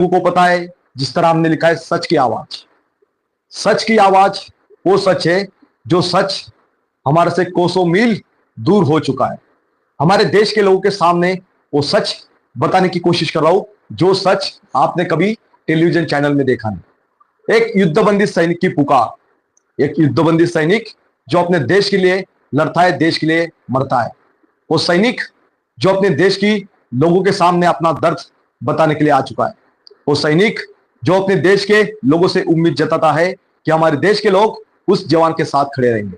को पता है, जिस तरह हमने लिखा है सच की आवाज। सच की आवाज वो सच है जो सच हमारे से कोसों मील दूर हो चुका है। हमारे देश के लोगों के सामने वो सच बताने की कोशिश कर रहा हूं जो सच आपने कभी टेलीविजन चैनल में देखा नहीं। एक युद्धबंदी सैनिक की पुकार, एक युद्धबंदी सैनिक जो अपने देश के लिए लड़ता है, देश के लिए मरता है। वो सैनिक जो अपने देश की लोगों के सामने अपना दर्द बताने के लिए आ चुका है। वो सैनिक जो अपने देश के लोगों से उम्मीद जताता है कि हमारे देश के लोग उस जवान के साथ खड़े रहेंगे।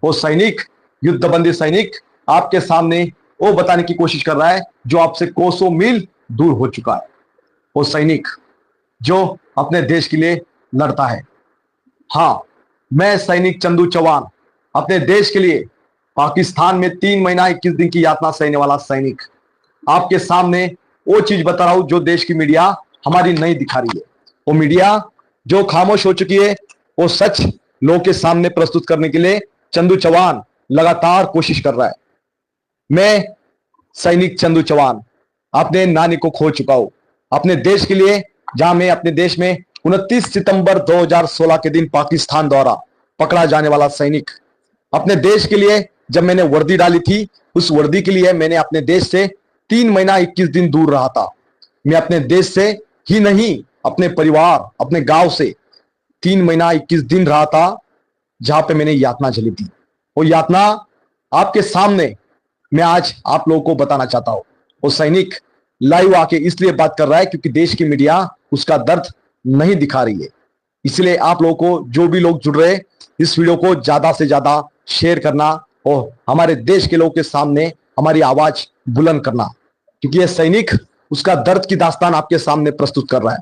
वो सैनिक, युद्धबंदी सैनिक आपके सामने वो बताने की कोशिश कर रहा है जो आपसे कोसों मील दूर हो चुका है। वो सैनिक जो अपने देश के लिए लड़ता है। हाँ, मैं सैनिक चंदू चौहान, अपने देश के लिए पाकिस्तान में 3 महीना 21 दिन की यातना सहने वाला सैनिक, आपके सामने वो चीज बता रहा हूं जो देश की मीडिया हमारी नहीं दिखा रही है। वो मीडिया जो खामोश हो चुकी है, वो सच लोगों के सामने प्रस्तुत करने के लिए चंदू चौहान लगातार कोशिश कर रहा है। मैं सैनिक चंदू चौहान अपने नानी को खो चुका हूं अपने देश के लिए, जहां मैं अपने देश में 29 सितंबर 2016 के दिन पाकिस्तान द्वारा पकड़ा जाने वाला सैनिक, अपने देश के लिए जब मैंने वर्दी डाली थी, उस वर्दी के लिए मैंने अपने देश से 3 महीना 21 दिन दूर रहा था। मैं अपने देश से ही नहीं, अपने परिवार, अपने गांव से 3 महीना 21 दिन रहा था, जहां पे मैंने यातना झेली थी। वो यातना आपके सामने मैं आज आप लोगों को बताना चाहता हूं। वो सैनिक लाइव आके इसलिए बात कर रहा है क्योंकि देश की मीडिया उसका दर्द नहीं दिखा रही है। इसलिए आप लोगों को, जो भी लोग जुड़ रहे, इस वीडियो को ज्यादा से ज्यादा शेयर करना और हमारे देश के लोगों के सामने हमारी आवाज बुलंद करना, क्योंकि यह सैनिक उसका दर्द की दास्तान आपके सामने प्रस्तुत कर रहा है।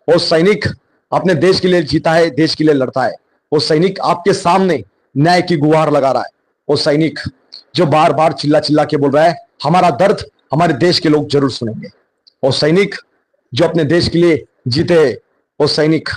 और सैनिक अपने देश के लिए जीता है, देश के लिए लड़ता है। वो सैनिक आपके सामने न्याय की गुहार लगा रहा है। वो सैनिक जो बार बार चिल्ला चिल्ला के बोल रहा है हमारा दर्द हमारे देश के लोग जरूर सुनेंगे। और सैनिक जो अपने देश के लिए जीते हैं, वो सैनिक,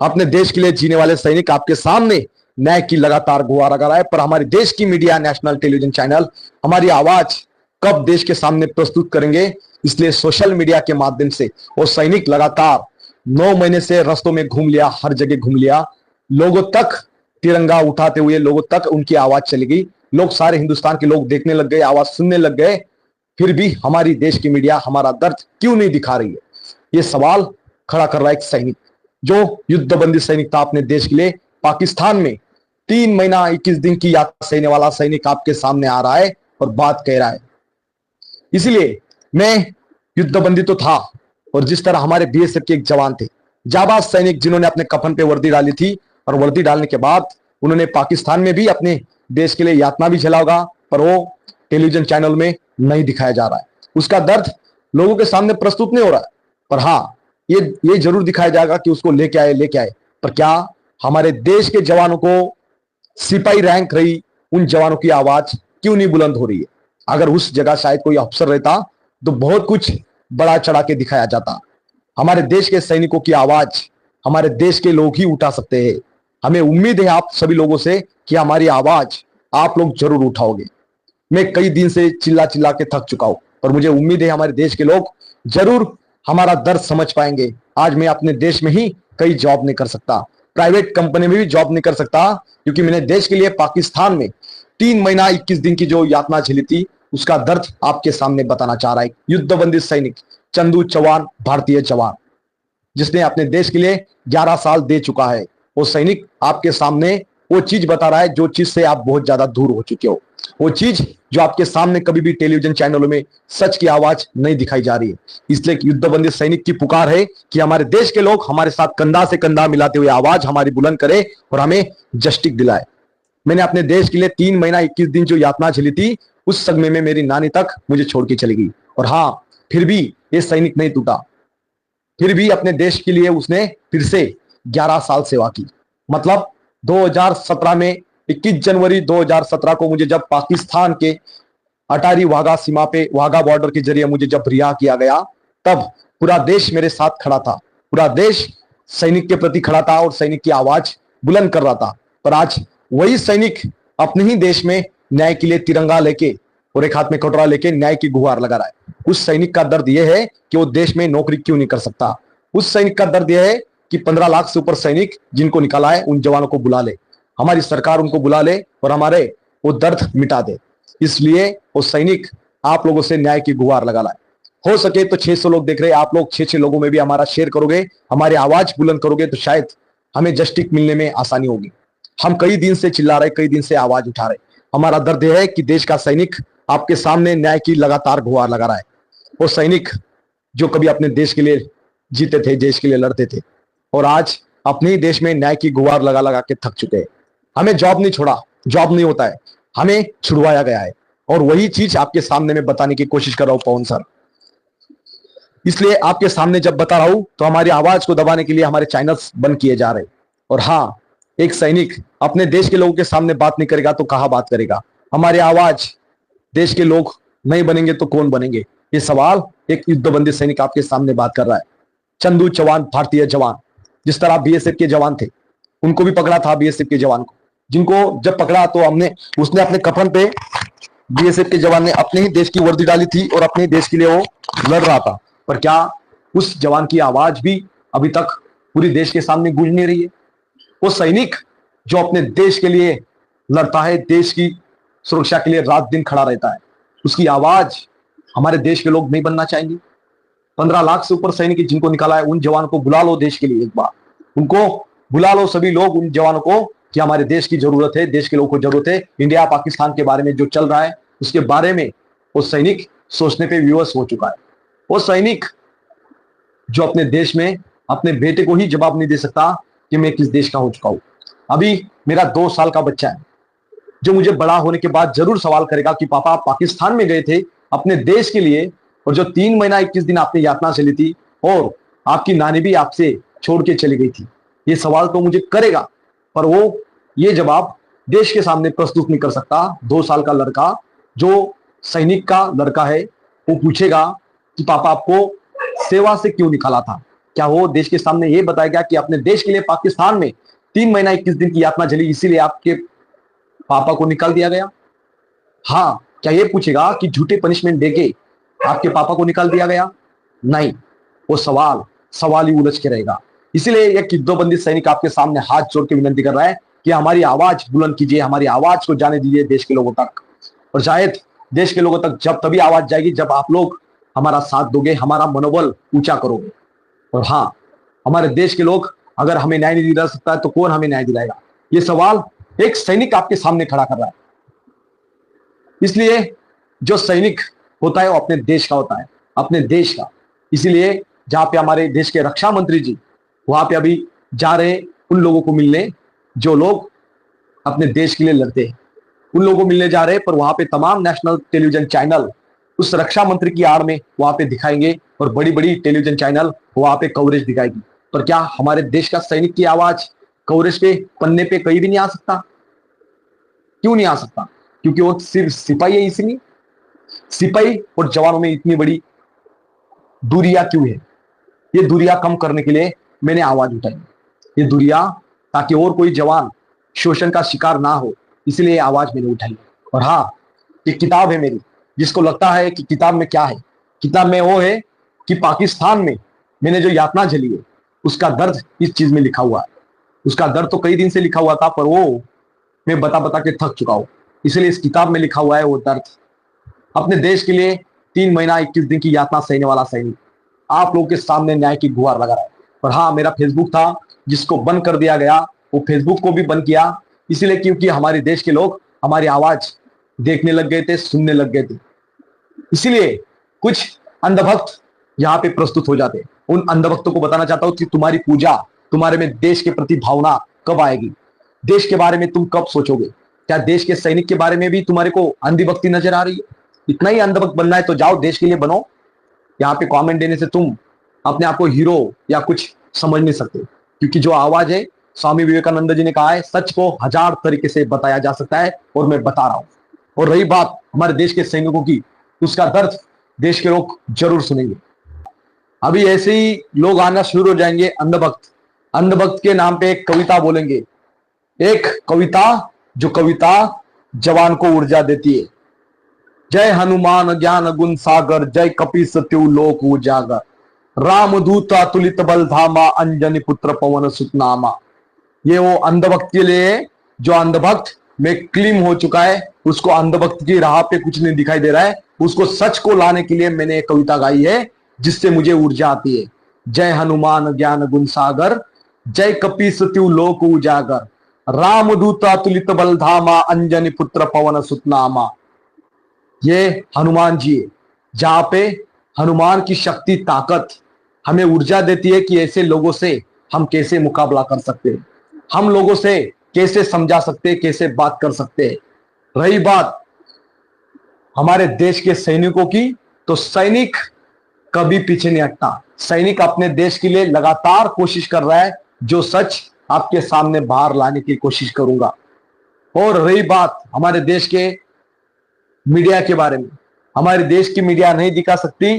अपने देश के लिए जीने वाले सैनिक आपके सामने न्याय की लगातार गुहार लगा रहा है। पर हमारे देश की मीडिया, नेशनल टेलीविजन चैनल हमारी आवाज कब देश के सामने प्रस्तुत करेंगे, इसलिए सोशल मीडिया के माध्यम से वो सैनिक लगातार 9 महीने से रास्तों में घूम लिया, हर जगह घूम लिया, लोगों तक तिरंगा उठाते हुए लोगों तक उनकी आवाज चली गई। लोग, सारे हिंदुस्तान के लोग देखने लग गए, आवाज सुनने लग गए। फिर भी हमारी देश की मीडिया हमारा दर्द क्यों नहीं दिखा रही है, ये सवाल खड़ा कर रहा है एक सैनिक जो युद्धबंदी सैनिक था अपने देश के लिए। पाकिस्तान में 3 महीना 21 दिन की यात्रा सहने वाला सैनिक आपके सामने आ रहा है और बात कह रहा है। इसलिए मैं युद्धबंदी तो था, और जिस तरह हमारे बीएसएफ के एक जवान थे, जाबाज सैनिक, जिन्होंने अपने कफन पे वर्दी डाली थी, और वर्दी डालने के बाद उन्होंने पाकिस्तान में भी अपने देश के लिए यातना भी झेला होगा, पर वो टेलीविजन चैनल में नहीं दिखाया जा रहा है। उसका दर्द लोगों के सामने प्रस्तुत नहीं हो रहा है। पर हाँ, ये जरूर दिखाया जाएगा कि उसको लेके आए। पर क्या हमारे देश के जवानों को, सिपाही रैंक रही उन जवानों की आवाज क्यों नहीं बुलंद हो रही है? अगर उस जगह शायद कोई अफसर रहता तो बहुत कुछ बड़ा चढ़ा के दिखाया जाता। हमारे देश के सैनिकों की आवाज हमारे देश के लोग ही उठा सकते हैं। हमें उम्मीद है आप सभी लोगों से कि हमारी आवाज आप लोग जरूर उठाओगे। मैं कई दिन से चिल्ला चिल्ला के थक चुका हूं, पर मुझे उम्मीद है हमारे देश के लोग जरूर हमारा दर्द समझ पाएंगे। आज मैं अपने देश में ही कई जॉब नहीं कर सकता, प्राइवेट कंपनी में भी जॉब नहीं कर सकता, क्योंकि मैंने देश के लिए पाकिस्तान में 3 महीना 21 दिन की जो यातना झेली थी, उसका दर्द आपके सामने बताना चाह रहा है युद्धबंदी सैनिक चंदू चौहान, भारतीय जवान, जिसने अपने देश के लिए 11 साल दे चुका है। वो सैनिक आपके सामने वो चीज बता रहा है जो चीज से आप बहुत ज्यादा दूर हो चुके हो, वो चीज जो आपके सामने कभी भी टेलीविजन चैनलों में सच की आवाज नहीं दिखाई जा रही है। इसलिए युद्धबंदी सैनिक की पुकार है कि हमारे देश के लोग हमारे साथ कंधा से कंधा मिलाते हुए आवाज हमारी बुलंद करे और हमें जस्टिस दिलाए। मैंने अपने देश के लिए 3 महीना 21 दिन जो यातना झेली थी, उस समय में मेरी नानी तक मुझे छोड़ के चली गई। और हाँ, फिर भी ये सैनिक नहीं टूटा, फिर भी अपने देश के लिए उसने फिर से 11 साल सेवा की। मतलब 2017 में 21 जनवरी 2017 को मुझे जब पाकिस्तान के अटारी वाघा सीमा पे, वाघा बॉर्डर के जरिए मुझे जब रिहा किया गया, तब पूरा देश मेरे साथ खड़ा था। पूरा देश सैनिक के प्रति खड़ा था और सैनिक की आवाज बुलंद कर रहा था। पर आज वही सैनिक अपने ही देश में न्याय के लिए तिरंगा लेके और एक हाथ में कटोरा लेके न्याय की गुहार लगा रहा है। उस सैनिक का दर्द यह है कि वो देश में नौकरी क्यों नहीं कर सकता, उस सैनिक का दर्द यह है कि 15 लाख से ऊपर सैनिक जिनको निकाला है उन जवानों को बुला ले, हमारी सरकार उनको बुला ले और हमारे वो दर्द मिटा दे। इसलिए वो सैनिक आप लोगों से न्याय की गुहार लगा लाए। हो सके तो 600 लोग देख रहे हैं, आप लोग 6 लोगों में भी हमारा शेयर करोगे, हमारी आवाज बुलंद करोगे तो शायद हमें जस्टिस मिलने में आसानी होगी। हम कई दिन से चिल्ला रहे, कई दिन से आवाज उठा रहे। हमारा दर्द यह है कि देश का सैनिक आपके सामने न्याय की लगातार गुहार लगा रहा है। वो सैनिक जो कभी अपने देश के लिए जीते थे, देश के लिए लड़ते थे, और आज अपने ही देश में न्याय की गुहार लगा लगा के थक चुके हैं। हमें जॉब नहीं छोड़ा, जॉब नहीं होता है, हमें छुड़वाया गया है। और वही चीज आपके सामने में बताने की कोशिश कर रहा हूं पवन सर। इसलिए आपके सामने जब बता रहा हूं तो हमारी आवाज को दबाने के लिए हमारे चैनल्स बंद किए जा रहे हैं। और हाँ, एक सैनिक अपने देश के लोगों के सामने बात नहीं करेगा तो कहां बात करेगा। हमारी आवाज देश के लोग नहीं बनेंगे तो कौन बनेंगे, ये सवाल एक युद्धबंदी सैनिक आपके सामने बात कर रहा है। चंदू चौहान भारतीय जवान, जिस तरह बीएसएफ के जवान थे, उनको भी पकड़ा था बीएसएफ के जवान को, जिनको जब पकड़ा तो उसने अपने कफन पे बीएसएफ के जवान ने अपने ही देश की वर्दी डाली थी और अपने देश के लिए वो लड़ रहा था। पर क्या उस जवान की आवाज भी अभी तक पूरी देश के सामने गूंज नहीं रही है? वो सैनिक जो अपने देश के लिए लड़ता है, देश की सुरक्षा के लिए रात दिन खड़ा रहता है, उसकी आवाज हमारे देश के लोग नहीं बनना चाहेंगे? 15 लाख से ऊपर सैनिक जिनको निकाला है, उन जवानों को बुला लो देश के लिए एक बार, उनको बुला लो सभी लोग, उन जवानों को, कि हमारे देश की जरूरत है, देश के लोगों को जरूरत है। इंडिया पाकिस्तान के बारे में जो चल रहा है उसके बारे में वो सैनिक सोचने पे विवश हो चुका है। वो सैनिक जो अपने देश में अपने बेटे को ही जवाब नहीं दे सकता कि मैं किस देश का हो चुका हूं। अभी मेरा 2 साल का बच्चा है जो मुझे बड़ा होने के बाद जरूर सवाल करेगा कि पापा आप पाकिस्तान में गए थे अपने देश के लिए, और जो 3 महीना 21 दिन आपने यातना चली थी और आपकी नानी भी आपसे छोड़ के चली गई थी, ये सवाल तो मुझे करेगा, पर वो ये जवाब देश के सामने प्रस्तुत नहीं कर सकता। 2 साल का लड़का जो सैनिक का लड़का है, वो पूछेगा कि पापा आपको सेवा से क्यों निकाला था? क्या वो देश के सामने ये बताएगा कि अपने देश के लिए पाकिस्तान में 3 महीना 21 दिन की यातना चली, इसीलिए आपके पापा को निकाल दिया गया? हाँ, क्या ये पूछेगा कि झूठे पनिशमेंट देके आपके पापा को निकाल दिया गया? नहीं, वो सवाल ही उलझ के रहेगा। इसीलिए एक युद्धबंदी सैनिक आपके सामने हाथ जोड़ के विनती कर रहा है कि हमारी आवाज बुलंद कीजिए, हमारी आवाज को जाने दीजिए देश के लोगों तक। और शायद देश के लोगों तक जब तभी आवाज जाएगी जब आप लोग हमारा साथ दोगे, हमारा मनोबल ऊंचा करोगे। और हाँ, हमारे देश के लोग अगर हमें न्याय नहीं दिला सकता है तो कौन हमें न्याय दिलाएगा? ये सवाल एक सैनिक आपके सामने खड़ा कर रहा है। इसलिए जो सैनिक होता है वो अपने देश का होता है, अपने देश का। इसीलिए जहां पे हमारे देश के रक्षा मंत्री जी वहां पे अभी जा रहे हैं उन लोगों को मिलने जो लोग अपने देश के लिए लड़ते हैं, उन लोगों को मिलने जा रहे हैं। पर वहां पे तमाम नेशनल टेलीविजन चैनल उस रक्षा मंत्री की आड़ में वहां पे दिखाएंगे और बड़ी बड़ी टेलीविजन चैनल वहां पे कवरेज दिखाएगी। पर क्या हमारे देश का सैनिक की आवाज कवरेज के पन्ने पे कहीं भी नहीं आ सकता? क्यों नहीं आ सकता? क्योंकि वो सिर्फ सिपाही है। इसलिए सिपाही और जवानों में इतनी बड़ी दूरियां क्यों है? ये दूरियां कम करने के लिए मैंने आवाज उठाई। ये दूरियां ताकि और कोई जवान शोषण का शिकार ना हो, इसलिए आवाज मैंने उठाई। और हाँ, एक किताब है मेरी, जिसको लगता है कि किताब में क्या है, किताब में वो है कि पाकिस्तान में मैंने जो यातना झेली है उसका दर्द इस चीज में लिखा हुआ है। उसका दर्द तो कई दिन से लिखा हुआ था, पर वो मैं बता बता के थक चुका हूं, इसलिए इस किताब में लिखा हुआ है वो दर्द। अपने देश के लिए 3 महीना 21 दिन की यातना सहने वाला सैनिक आप लोगों के सामने न्याय की गुहार लगा रहा है। और हाँ, मेरा फेसबुक था जिसको बंद कर दिया गया, वो फेसबुक को भी बंद किया इसलिए क्योंकि हमारे देश के लोग हमारी आवाज देखने लग गए थे, सुनने लग गए थे। इसीलिए कुछ अंधभक्त यहाँ पे प्रस्तुत हो जाते। उन अंधभक्तों को बताना चाहता हूं कि तुम्हारी पूजा, तुम्हारे में देश के प्रति भावना कब आएगी? देश के बारे में तुम कब सोचोगे? क्या देश के सैनिक के बारे में भी तुम्हारे को अंधभक्ति नजर आ रही है? इतना ही अंधभक्त बनना है तो जाओ देश के लिए बनो। यहाँ पे कमेंट देने से तुम अपने आप को हीरो या कुछ समझ नहीं सकते, क्योंकि जो आवाज है, स्वामी विवेकानंद जी ने कहा है, सच को 1000 तरीके से बताया जा सकता है और मैं बता रहा हूं। और रही बात हमारे देश के सैनिकों की, उसका दर्द देश के लोग जरूर सुनेंगे। अभी ऐसे ही लोग आना शुरू हो जाएंगे, अंधभक्त। अंधभक्त के नाम पे एक कविता बोलेंगे, एक कविता जो कविता जवान को ऊर्जा देती है। जय हनुमान ज्ञान गुण सागर, जय कपि सत्यु लोक उजागर। रामदूत अतुलित बल धामा, अंजनी पुत्र पवन सुत नामा। ये वो अंधभक्त के लिए है, जो अंधभक्त में क्लीम हो चुका है, उसको अंधभक्त की राह पे कुछ नहीं दिखाई दे रहा है, उसको सच को लाने के लिए मैंने एक कविता गाई है, जिससे मुझे ऊर्जा आती है। जय हनुमान ज्ञान गुण सागर, जय कपीस तिहु लोक उजागर, रामदूत अतुलित बल धामा, अंजनी पुत्र पवन सुत नामा। ये हनुमान जी है, जहां पे हनुमान की शक्ति ताकत हमें ऊर्जा देती है कि ऐसे लोगों से हम कैसे मुकाबला कर सकते हैं, हम लोगों से कैसे समझा सकते हैं, कैसे बात कर सकते हैं। रही बात हमारे देश के सैनिकों की, तो सैनिक कभी पीछे नहीं हटता। सैनिक अपने देश के लिए लगातार कोशिश कर रहा है, जो सच आपके सामने बाहर लाने की कोशिश करूंगा। और रही बात हमारे देश के मीडिया के बारे में, हमारे देश की मीडिया नहीं दिखा सकती